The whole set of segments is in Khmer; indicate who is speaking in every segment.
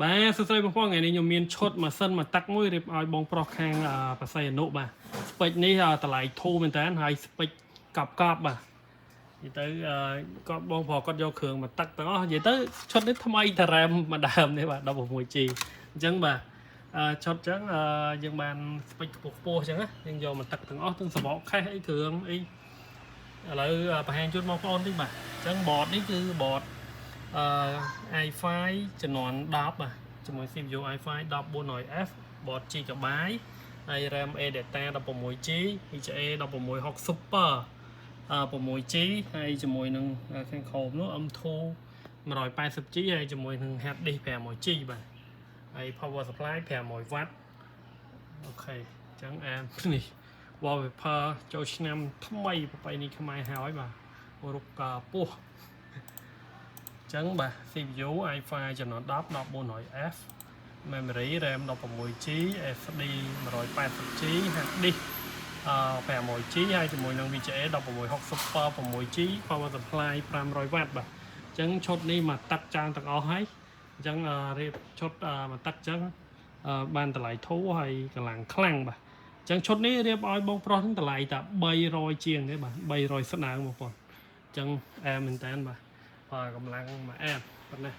Speaker 1: បាទសួស្តីបងប្អូនថ្ងៃនេះខ្ញុំមានឈុតម៉ាស៊ីនមកតាក់មួយរៀបឲ្យបងប្រុសខាងបស័យអនុបាទស្ពេចនេះតម្លៃធូរមែនតើហើយស្ពេចកប់បាទនិយាយទៅគាត់បងប្រុសគាត់យកគ្រឿងមកតាក់ទាំងអស់និយាយទៅឈុតនេះថ្មីតារ៉ាមមកដើមនេះបាទ 16G អញ្ចឹងបាទឈុតអញ្ចឹងយើងបានស្ពេចខ្ពស់អញ្ចឹងណាយើងយកមកតាក់ទាំងអស់ទាំងសបកខេះអីគ្រឿងអីឥឡូវបង្ហាញជូនបងប្អូនតិចបាទអញ្ចឹងបតនេះគឺបតi5 ចំនួន10បាទជាមួយ CPU i5 1400F បត GB ហើយ RAM A data 16G VGA 1660 Super 6G ហើយជាមួយនឹងខាងក្រោមនោះ M2 180G ហើយជាមួយនឹង hard disk 500G បាទហើយ power supply 500W អូខេអញ្ចឹងនេះ wallpaper ចូលឆ្នាំថ្មីប្រពៃណីខ្មែរហើយបាទរូបពោះចឹងបាទ CPU i5 ចំនួន10 1400F memory RAM 16G SD 180G hard disk 500G ហើយជាមួយនឹង VGA 1660 Super 6G power supply 500W បាទអញ្ចឹងឈុតនេះមកតាក់ចាងទាំងអស់ហើយអញ្ចឹងរៀបឈុតមកតាក់អញ្ចឹងបានតម្លៃធូរហើយកម្លាំងខ្លាំងបាទអញ្ចឹងឈុតនេះរៀបឲ្យបងប្រុសនឹងតម្លៃតែ300ជាងទេបាទ300ស្ដើងបងប្អូនអញ្ចឹងមែនតើបាទកម្លាំងមួយប៉ុណ្ណា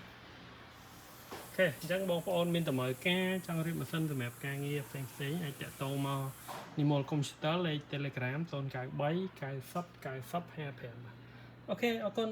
Speaker 1: អូខេអញ្ចឹងបងប្អូនមានតម្រូវការចង់រៀបម៉ាស៊ីនសម្រាប់ការងារផ្សេងអាចតាក់ទងមកនិមលកុំព្យូទ័រលេខ Telegram 093 90 90 55បាទអូខេអរគុណ